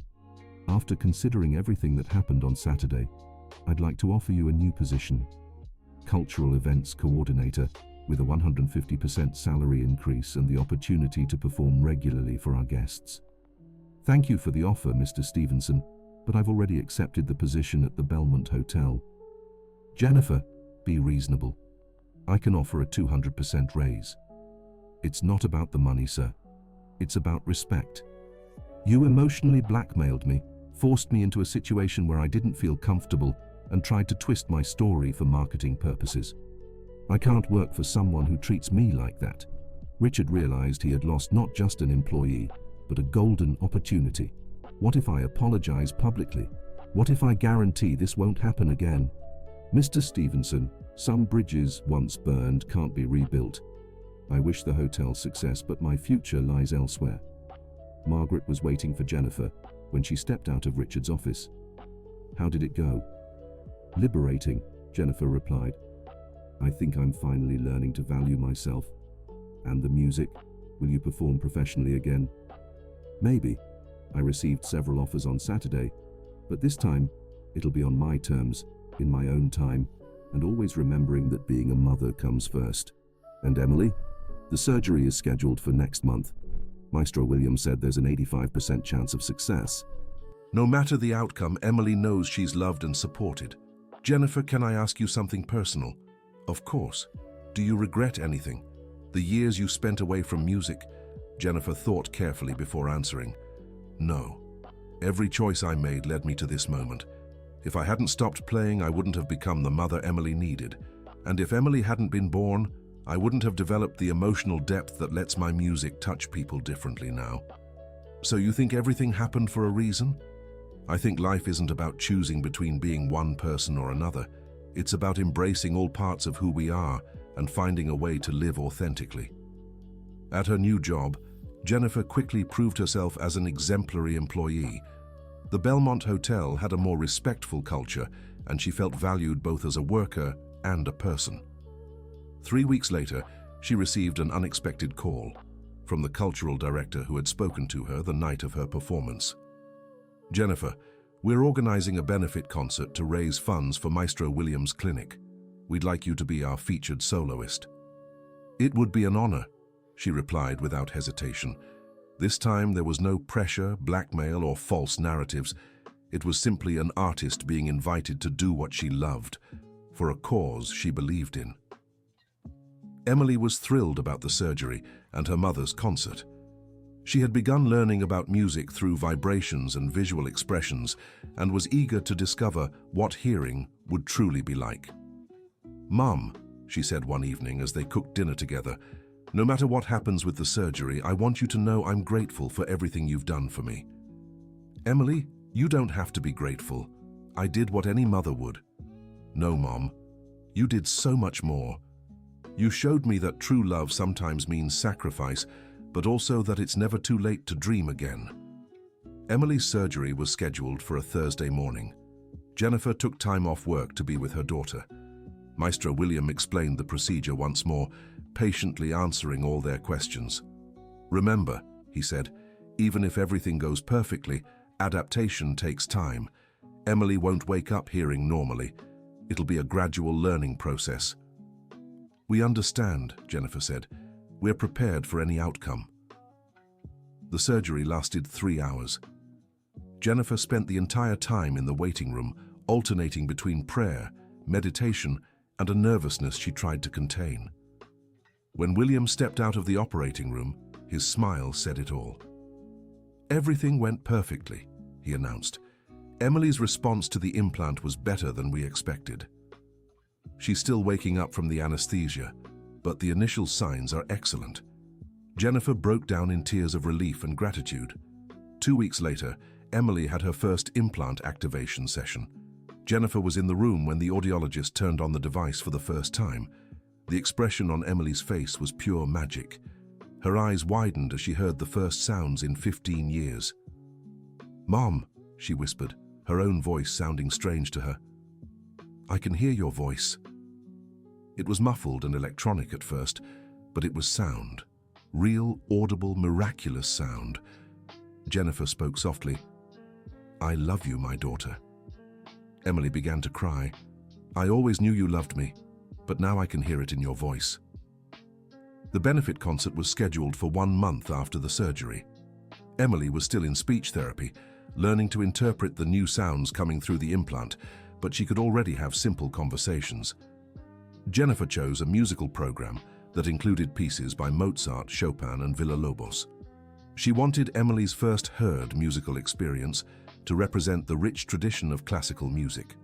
after considering everything that happened on Saturday, I'd like to offer you a new position. Cultural Events Coordinator, with a 150% salary increase and the opportunity to perform regularly for our guests." "Thank you for the offer, Mr. Stevenson, but I've already accepted the position at the Belmont Hotel." "Jennifer, be reasonable. I can offer a 200% raise. It's not about the money, sir. It's about respect. You emotionally blackmailed me, forced me into a situation where I didn't feel comfortable, and tried to twist my story for marketing purposes. I can't work for someone who treats me like that. Richard realized he had lost not just an employee, but a golden opportunity. What if I apologize publicly? What if I guarantee this won't happen again? Mr. Stevenson, some bridges once burned can't be rebuilt. I wish the hotel success, but my future lies elsewhere. Margaret was waiting for Jennifer when she stepped out of Richard's office. How did it go? Liberating, Jennifer replied. I think I'm finally learning to value myself. And the music? Will you perform professionally again? Maybe. I received several offers on Saturday, but this time it'll be on my terms, in my own time, and always remembering that being a mother comes first. And Emily? The surgery is scheduled for next month. Maestro William said there's an 85% chance of success. No matter the outcome, Emily knows she's loved and supported. Jennifer, can I ask you something personal? Of course. Do you regret anything? The years you spent away from music? Jennifer thought carefully before answering. No. Every choice I made led me to this moment. If I hadn't stopped playing, I wouldn't have become the mother Emily needed. And if Emily hadn't been born, I wouldn't have developed the emotional depth that lets my music touch people differently now. So you think everything happened for a reason? I think life isn't about choosing between being one person or another. It's about embracing all parts of who we are and finding a way to live authentically. At her new job, Jennifer quickly proved herself as an exemplary employee. The Belmont Hotel had a more respectful culture, and she felt valued both as a worker and a person. 3 weeks later, she received an unexpected call from the cultural director who had spoken to her the night of her performance. Jennifer, we're organizing a benefit concert to raise funds for Maestro William's clinic. We'd like you to be our featured soloist. It would be an honor, she replied without hesitation. This time there was no pressure, blackmail, or false narratives. It was simply an artist being invited to do what she loved, for a cause she believed in. Emily was thrilled about the surgery and her mother's concert. She had begun learning about music through vibrations and visual expressions and was eager to discover what hearing would truly be like. "Mum," she said one evening as they cooked dinner together, "no matter what happens with the surgery, I want you to know I'm grateful for everything you've done for me." "Emily, you don't have to be grateful. I did what any mother would." "No, Mom. You did so much more. You showed me that true love sometimes means sacrifice, but also that it's never too late to dream again." Emily's surgery was scheduled for a Thursday morning. Jennifer took time off work to be with her daughter. Maestro William explained the procedure once more, patiently answering all their questions. "Remember," he said, "even if everything goes perfectly, adaptation takes time. Emily won't wake up hearing normally. It'll be a gradual learning process." "We understand," Jennifer said. "We're prepared for any outcome." The surgery lasted 3 hours. Jennifer spent the entire time in the waiting room, alternating between prayer, meditation, and a nervousness she tried to contain. When William stepped out of the operating room, his smile said it all. "Everything went perfectly," he announced. "Emily's response to the implant was better than we expected. She's still waking up from the anesthesia, but the initial signs are excellent." Jennifer broke down in tears of relief and gratitude. 2 weeks later, Emily had her first implant activation session. Jennifer was in the room when the audiologist turned on the device for the first time. The expression on Emily's face was pure magic. Her eyes widened as she heard the first sounds in 15 years. "Mom," she whispered, her own voice sounding strange to her. "I can hear your voice." It was muffled and electronic at first, but it was sound. Real, audible, miraculous sound. Jennifer spoke softly. "I love you, my daughter." Emily began to cry. "I always knew you loved me, but now I can hear it in your voice." The benefit concert was scheduled for 1 month after the surgery. Emily was still in speech therapy, learning to interpret the new sounds coming through the implant, but she could already have simple conversations. Jennifer chose a musical program that included pieces by Mozart, Chopin, and Villa-Lobos. She wanted Emily's first heard musical experience to represent the rich tradition of classical music.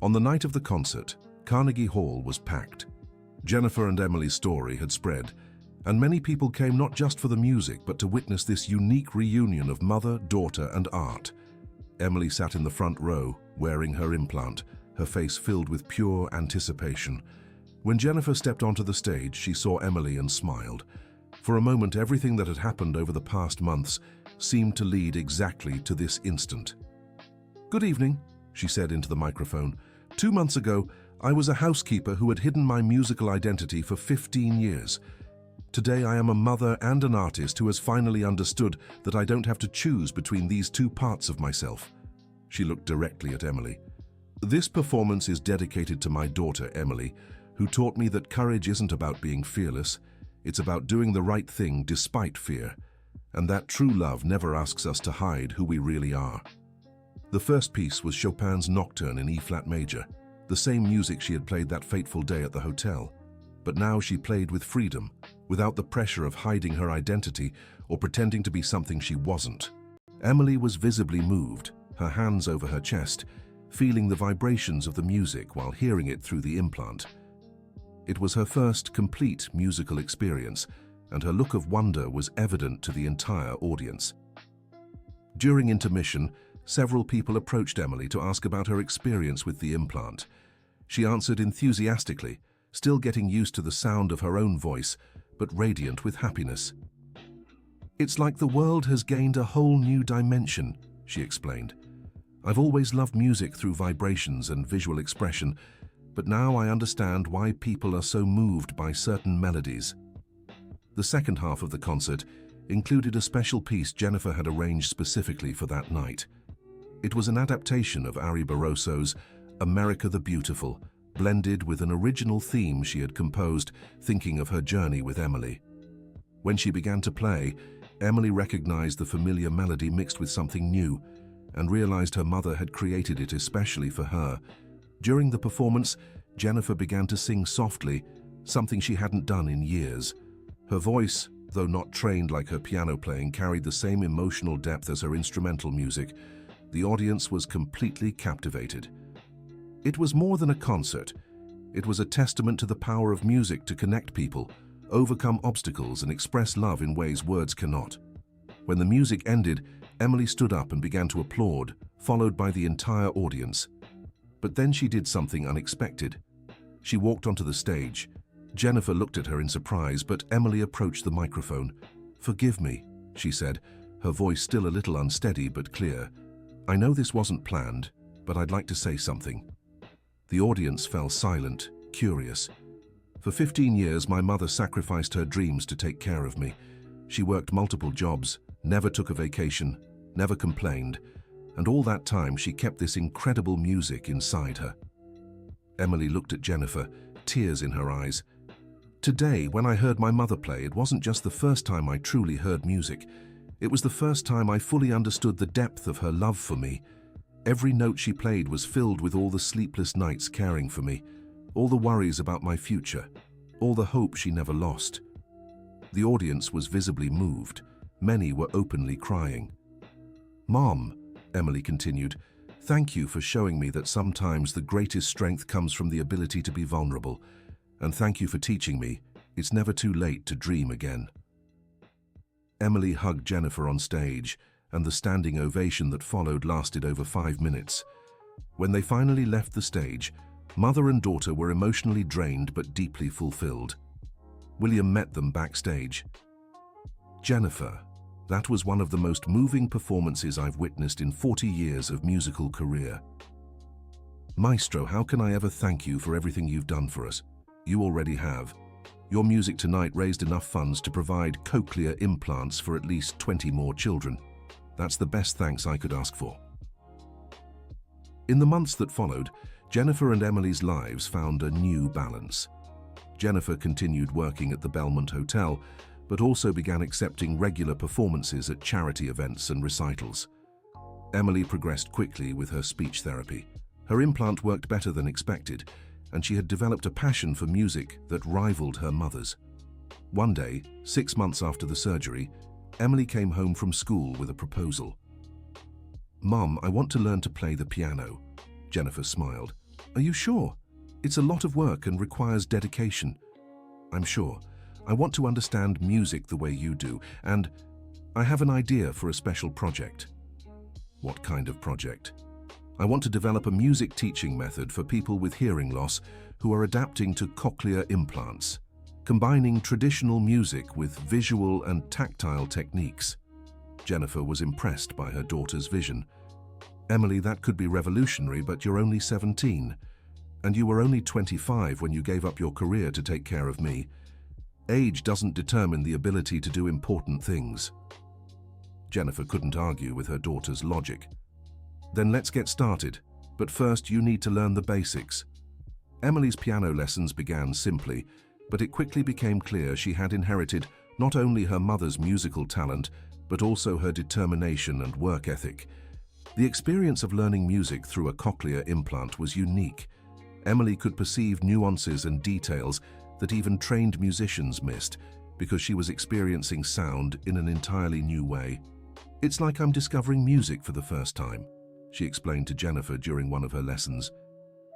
On the night of the concert, Carnegie Hall was packed. Jennifer and Emily's story had spread, and many people came not just for the music but to witness this unique reunion of mother, daughter, and art. Emily sat in the front row, wearing her implant, her face filled with pure anticipation. When Jennifer stepped onto the stage, she saw Emily and smiled. For a moment, everything that had happened over the past months seemed to lead exactly to this instant. "Good evening," she said into the microphone. "2 months ago, I was a housekeeper who had hidden my musical identity for 15 years. Today, I am a mother and an artist who has finally understood that I don't have to choose between these two parts of myself." She looked directly at Emily. "This performance is dedicated to my daughter, Emily, who taught me that courage isn't about being fearless. It's about doing the right thing despite fear, and that true love never asks us to hide who we really are." The first piece was Chopin's Nocturne in E-flat major, the same music she had played that fateful day at the hotel. But now she played with freedom, without the pressure of hiding her identity or pretending to be something she wasn't. Emily was visibly moved, her hands over her chest, feeling the vibrations of the music while hearing it through the implant. It was her first complete musical experience, and her look of wonder was evident to the entire audience. During intermission, several people approached Emily to ask about her experience with the implant. She answered enthusiastically, still getting used to the sound of her own voice, but radiant with happiness. "It's like the world has gained a whole new dimension," she explained. "I've always loved music through vibrations and visual expression, but now I understand why people are so moved by certain melodies." The second half of the concert included a special piece Jennifer had arranged specifically for that night. It was an adaptation of Ari Barroso's America the Beautiful, blended with an original theme she had composed, thinking of her journey with Emily. When she began to play, Emily recognized the familiar melody mixed with something new, and realized her mother had created it especially for her. During the performance, Jennifer began to sing softly, something she hadn't done in years. Her voice, though not trained like her piano playing, carried the same emotional depth as her instrumental music. The audience was completely captivated. It was more than a concert. It was a testament to the power of music to connect people, overcome obstacles, and express love in ways words cannot. When the music ended, Emily stood up and began to applaud, followed by the entire audience. But then she did something unexpected. She walked onto the stage. Jennifer looked at her in surprise, but Emily approached the microphone. "Forgive me," she said, her voice still a little unsteady but clear. "I know this wasn't planned, but I'd like to say something." The audience fell silent, curious. "For 15 years, my mother sacrificed her dreams to take care of me. She worked multiple jobs, never took a vacation, never complained, and all that time she kept this incredible music inside her." Emily looked at Jennifer, tears in her eyes. "Today, when I heard my mother play, it wasn't just the first time I truly heard music. It was the first time I fully understood the depth of her love for me. Every note she played was filled with all the sleepless nights caring for me, all the worries about my future, all the hope she never lost." The audience was visibly moved. Many were openly crying. "Mom," Emily continued, "thank you for showing me that sometimes the greatest strength comes from the ability to be vulnerable. And thank you for teaching me it's never too late to dream again." Emily hugged Jennifer on stage, and the standing ovation that followed lasted over 5 minutes. When they finally left the stage, mother and daughter were emotionally drained but deeply fulfilled. William met them backstage. "Jennifer, that was one of the most moving performances I've witnessed in 40 years of musical career. Maestro, how can I ever thank you for everything you've done for us? You already have. Your music tonight raised enough funds to provide cochlear implants for at least 20 more children. That's the best thanks I could ask for." In the months that followed, Jennifer and Emily's lives found a new balance. Jennifer continued working at the Belmont Hotel, but also began accepting regular performances at charity events and recitals. Emily progressed quickly with her speech therapy. Her implant worked better than expected, and she had developed a passion for music that rivaled her mother's. One day, 6 months after the surgery, Emily came home from school with a proposal. "Mom, I want to learn to play the piano." Jennifer smiled. "Are you sure? It's a lot of work and requires dedication." "I'm sure. I want to understand music the way you do, and I have an idea for a special project." "What kind of project?" "I want to develop a music teaching method for people with hearing loss who are adapting to cochlear implants, combining traditional music with visual and tactile techniques." Jennifer was impressed by her daughter's vision. "Emily, that could be revolutionary, but you're only 17. And you were only 25 when you gave up your career to take care of me. Age doesn't determine the ability to do important things." Jennifer couldn't argue with her daughter's logic. "Then let's get started, but first you need to learn the basics." Emily's piano lessons began simply, but it quickly became clear she had inherited not only her mother's musical talent, but also her determination and work ethic. The experience of learning music through a cochlear implant was unique. Emily could perceive nuances and details that even trained musicians missed, because she was experiencing sound in an entirely new way. "It's like I'm discovering music for the first time," she explained to Jennifer during one of her lessons.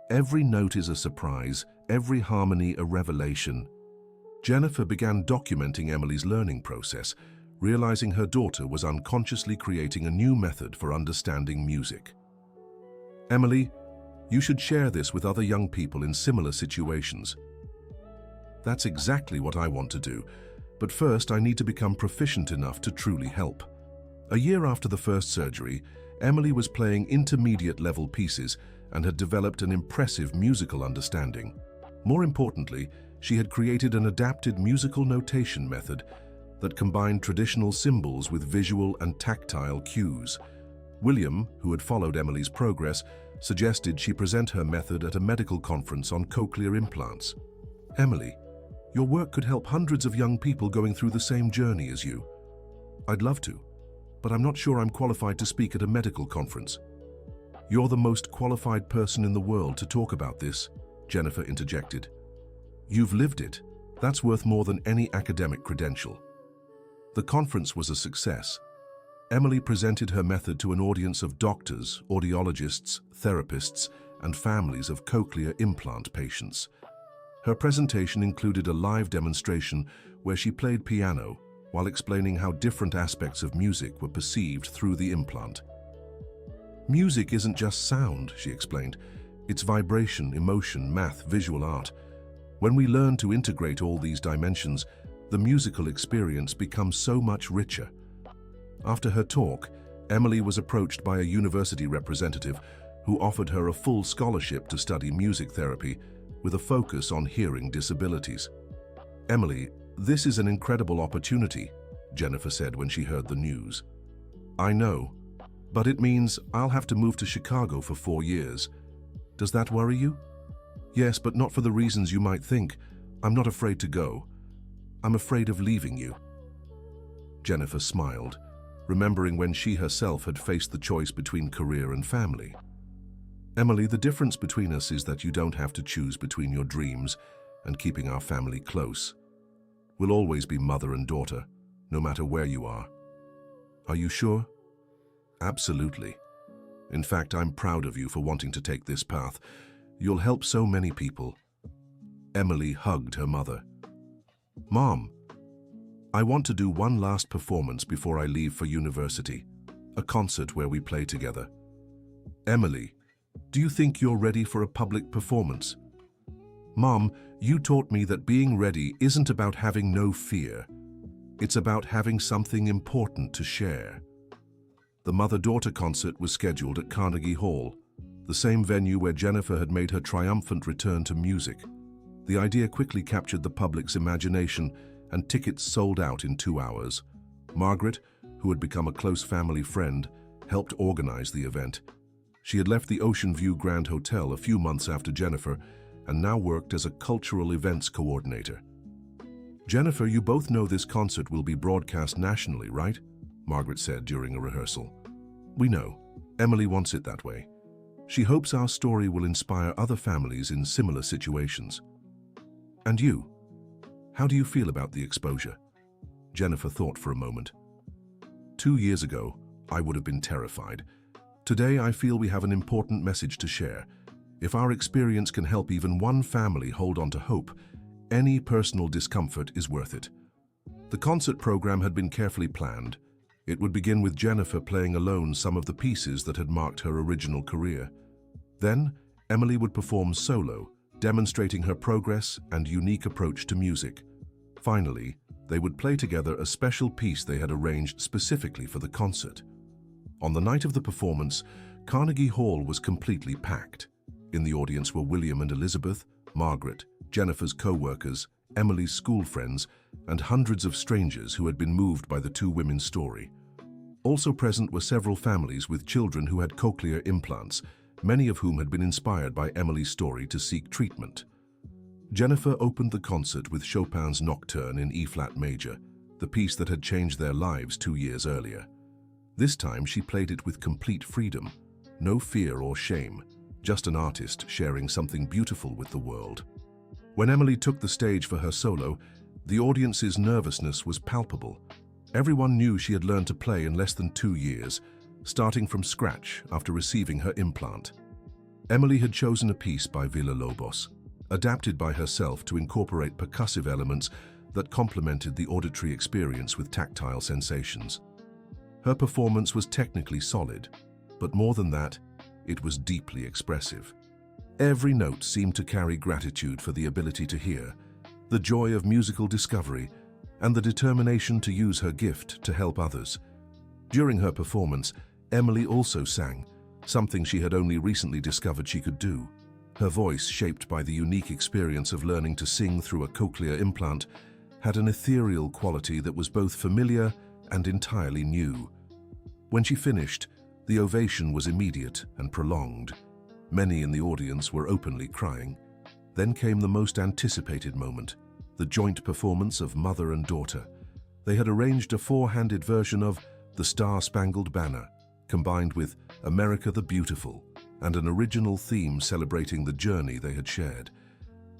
"Every note is a surprise, every harmony a revelation." Jennifer began documenting Emily's learning process, realizing her daughter was unconsciously creating a new method for understanding music. "Emily, you should share this with other young people in similar situations." "That's exactly what I want to do, but first I need to become proficient enough to truly help." A year after the first surgery, Emily was playing intermediate-level pieces and had developed an impressive musical understanding. More importantly, she had created an adapted musical notation method that combined traditional symbols with visual and tactile cues. William, who had followed Emily's progress, suggested she present her method at a medical conference on cochlear implants. "Emily, your work could help hundreds of young people going through the same journey as you." "I'd love to, but I'm not sure I'm qualified to speak at a medical conference." "You're the most qualified person in the world to talk about this," Jennifer interjected. "You've lived it. That's worth more than any academic credential." The conference was a success. Emily presented her method to an audience of doctors, audiologists, therapists, and families of cochlear implant patients. Her presentation included a live demonstration where she played piano while explaining how different aspects of music were perceived through the implant. "Music isn't just sound," she explained. "It's vibration, emotion, math, visual art. When we learn to integrate all these dimensions, the musical experience becomes so much richer." After her talk, Emily was approached by a university representative who offered her a full scholarship to study music therapy with a focus on hearing disabilities. "Emily, this is an incredible opportunity," Jennifer said when she heard the news. "I know, but it means I'll have to move to Chicago for 4 years. Does that worry you?" "Yes, but not for the reasons you might think. I'm not afraid to go. I'm afraid of leaving you." Jennifer smiled, remembering when she herself had faced the choice between career and family. "Emily, the difference between us is that you don't have to choose between your dreams and keeping our family close. We'll always be mother and daughter, no matter where you are." "Are you sure?" "Absolutely. In fact, I'm proud of you for wanting to take this path. You'll help so many people." Emily hugged her mother. "Mom, I want to do one last performance before I leave for university, a concert where we play together." "Emily, do you think you're ready for a public performance?" "Mom, you taught me that being ready isn't about having no fear. It's about having something important to share." The mother-daughter concert was scheduled at Carnegie Hall, the same venue where Jennifer had made her triumphant return to music. The idea quickly captured the public's imagination, and tickets sold out in 2 hours. Margaret, who had become a close family friend, helped organize the event. She had left the Ocean View Grand Hotel a few months after Jennifer, and now worked as a cultural events coordinator. "Jennifer, you both know this concert will be broadcast nationally, right?" Margaret said during a rehearsal. "We know. Emily wants it that way. She hopes our story will inspire other families in similar situations. And you? How do you feel about the exposure? Jennifer thought for a moment. 2 years ago, I would have been terrified. Today, I feel we have an important message to share. If our experience can help even one family hold on to hope, any personal discomfort is worth it. The concert program had been carefully planned. It would begin with Jennifer playing alone some of the pieces that had marked her original career. Then, Emily would perform solo, demonstrating her progress and unique approach to music. Finally, they would play together a special piece they had arranged specifically for the concert. On the night of the performance, Carnegie Hall was completely packed. In the audience were William and Elizabeth, Margaret, Jennifer's co-workers, Emily's school friends, and hundreds of strangers who had been moved by the two women's story. Also present were several families with children who had cochlear implants, many of whom had been inspired by Emily's story to seek treatment. Jennifer opened the concert with Chopin's Nocturne in E-flat major, the piece that had changed their lives 2 years earlier. This time she played it with complete freedom, no fear or shame, just an artist sharing something beautiful with the world. When Emily took the stage for her solo, the audience's nervousness was palpable. Everyone knew she had learned to play in less than 2 years, starting from scratch after receiving her implant. Emily had chosen a piece by Villa-Lobos, adapted by herself to incorporate percussive elements that complemented the auditory experience with tactile sensations. Her performance was technically solid, but more than that, it was deeply expressive. Every note seemed to carry gratitude for the ability to hear, the joy of musical discovery, and the determination to use her gift to help others. During her performance, Emily also sang, something she had only recently discovered she could do. Her voice, shaped by the unique experience of learning to sing through a cochlear implant, had an ethereal quality that was both familiar and entirely new. When she finished, the ovation was immediate and prolonged. Many in the audience were openly crying. Then came the most anticipated moment, the joint performance of mother and daughter. They had arranged a four-handed version of The Star-Spangled Banner, combined with America the Beautiful, and an original theme celebrating the journey they had shared.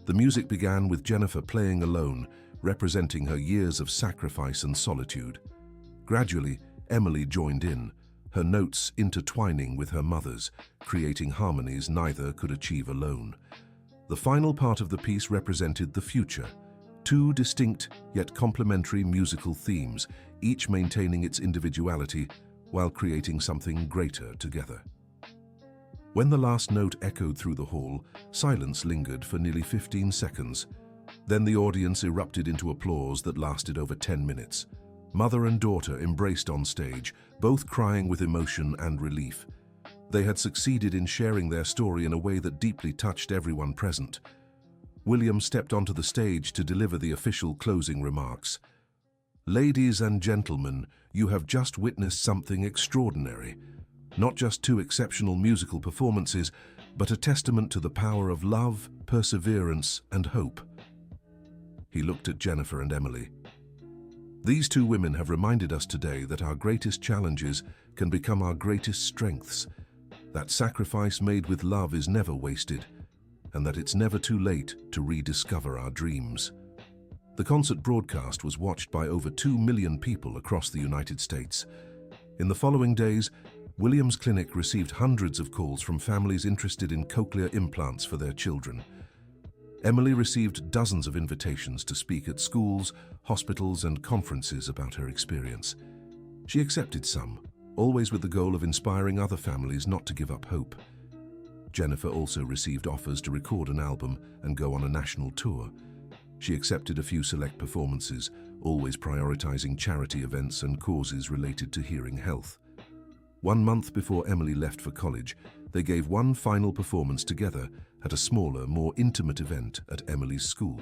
The music began with Jennifer playing alone, representing her years of sacrifice and solitude. Gradually, Emily joined in, her notes intertwining with her mother's, creating harmonies neither could achieve alone. The final part of the piece represented the future, two distinct yet complementary musical themes, each maintaining its individuality while creating something greater together. When the last note echoed through the hall, silence lingered for nearly 15 seconds. Then the audience erupted into applause that lasted over 10 minutes. Mother and daughter embraced on stage, both crying with emotion and relief. They had succeeded in sharing their story in a way that deeply touched everyone present. William stepped onto the stage to deliver the official closing remarks. "Ladies and gentlemen, you have just witnessed something extraordinary. Not just two exceptional musical performances, but a testament to the power of love, perseverance, and hope." He looked at Jennifer and Emily. "These two women have reminded us today that our greatest challenges can become our greatest strengths, that sacrifice made with love is never wasted, and that it's never too late to rediscover our dreams." The concert broadcast was watched by over 2 million people across the United States. In the following days, Williams Clinic received hundreds of calls from families interested in cochlear implants for their children. Emily received dozens of invitations to speak at schools, hospitals, and conferences about her experience. She accepted some, always with the goal of inspiring other families not to give up hope. Jennifer also received offers to record an album and go on a national tour. She accepted a few select performances, always prioritizing charity events and causes related to hearing health. 1 month before Emily left for college, they gave one final performance together at a smaller, more intimate event at Emily's school.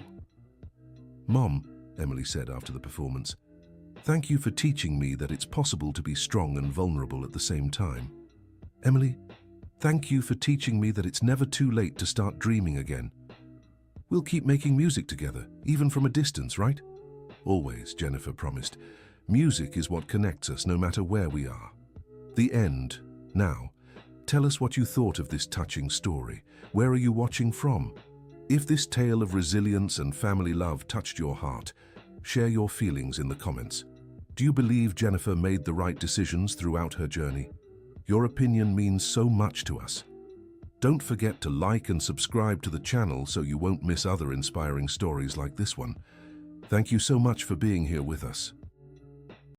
"Mom," Emily said after the performance, "thank you for teaching me that it's possible to be strong and vulnerable at the same time. Emily, thank you for teaching me that it's never too late to start dreaming again. We'll keep making music together, even from a distance, right?" "Always," Jennifer promised. "Music is what connects us no matter where we are." The end. Now, Tell us what you thought of this touching story. Where are you watching from? If this tale of resilience and family love touched your heart, share your feelings in the comments. Do you believe Jennifer made the right decisions throughout her journey? Your opinion means so much to us. Don't forget to like and subscribe to the channel so you won't miss other inspiring stories like this one. Thank you so much for being here with us.